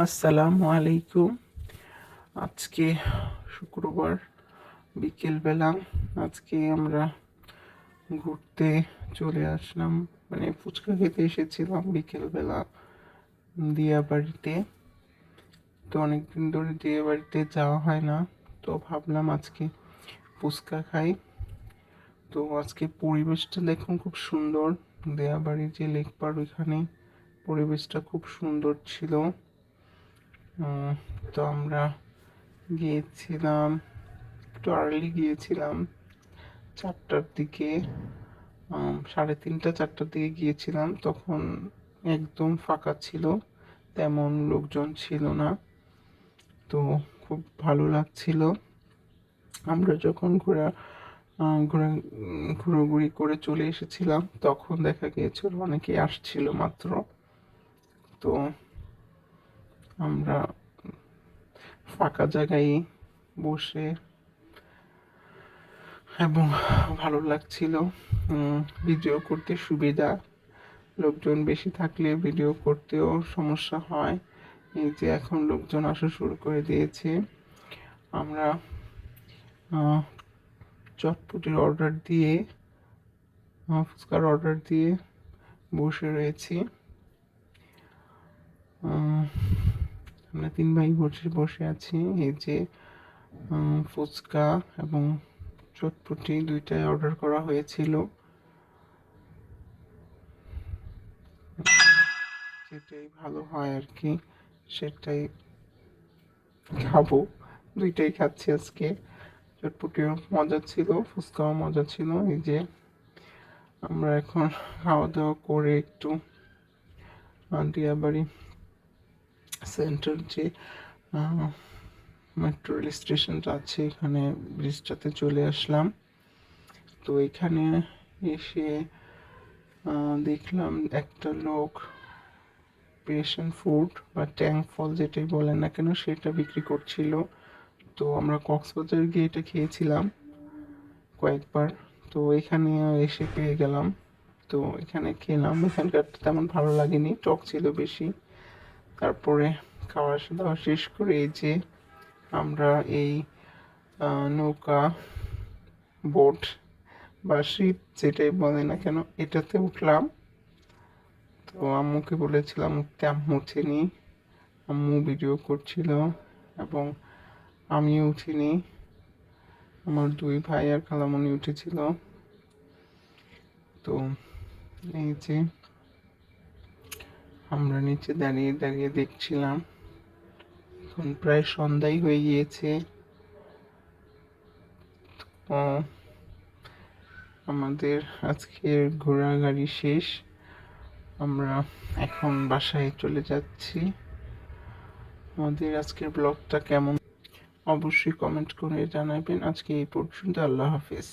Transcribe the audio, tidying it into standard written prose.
আসসালামু আলাইকুম। আজকে শুক্রবার বিকেলবেলা। আজকে আমরা ঘুরতে চলে আসলাম, মানে ফুচকা খেতে এসেছিলাম বিকেলবেলা দিয়াবাড়িতে। তো অনেকদিন ধরে দিয়াবাড়িতে যাওয়া হয় না, তো ভাবলাম আজকে ফুচকা খাই। তো আজকে পরিবেশটা দেখুন, খুব সুন্দর। দিয়াবাড়ির যে লেক পাড়, ওইখানে পরিবেশটা খুব সুন্দর ছিল। তো আমরা গিয়েছিলাম, একটু আর্লি গিয়েছিলাম, 4টার দিকে। 3:30 4টার দিকে গিয়েছিলাম, তখন একদম ফাঁকা ছিল, তেমন লোকজন ছিল না। তো খুব ভালো লাগছিল। আমরা যখন ঘোরাঘুরি করে চলে এসেছিলাম, তখন দেখা গিয়েছিল অনেকে আসছিল মাত্র। তো আমরা ফাঁকা জায়গায় বসে এবং ভালো লাগছিল। ভিডিও করতে সুবিধা, লোকজন বেশি থাকলে ভিডিও করতেও সমস্যা হয়। এই যে এখন লোকজন আসা শুরু করে দিয়েছে। আমরা চটপটির অর্ডার দিয়ে, ফুচকার অর্ডার দিয়ে বসে রয়েছি। আমরা 3 ভাই বসে আছি। এই যে ফুচকা এবং চটপটি দুইটাই অর্ডার করা হয়েছিল। যেটাই ভালো হয় আর কি, সেটাই খাবো। দুইটাই খাচ্ছি আজকে। চটপটিও মজা ছিল, ফুচকাও মজা ছিল। এই যে আমরা এখন খাওয়া দাওয়া করে একটু দিয়াবাড়ি সেন্টার যে মেট্রো রেল স্টেশনটা আছে, এখানে ব্রিজটাতে চলে আসলাম। তো এখানে এসে দেখলাম একটা লোক পেশন ফুড বা ট্যাং ফল যেটাই বলেন না কেন, সেটা বিক্রি করছিল। তো আমরা কক্সবাজার গিয়ে এটা খেয়েছিলাম কয়েকবার, তো এখানে এসে পেয়ে গেলাম। তো এখানে খেলাম, এখানকার তেমন ভালো লাগেনি, টক ছিল বেশি। তারপরে খাওয়া দাওয়া শেষ করে এই যে আমরা এই নৌকা, বোট বা শিপ যেটাই বলে না কেন, এটাতে উঠলাম। তো আম্মুকে বলেছিলাম উঠতে, আম্মু উঠেনি। আম্মু ভিডিও করছিল এবং আমিও উঠিনি। আমার 2 ভাই আর খালামণি উঠেছিল। তো এই যে আমরা নিচে দাঁড়িয়ে দাঁড়িয়ে দেখছিলাম। এখন প্রায় সন্ধ্যাই হয়ে গিয়েছে। আমাদের আজকের ঘোরাঘুরি শেষ। আমরা এখন বাসায় চলে যাচ্ছি। আমাদের আজকের ব্লগটা কেমন অবশ্যই কমেন্ট করে জানাবেন। আজকে এই পর্যন্ত। আল্লাহ হাফেজ।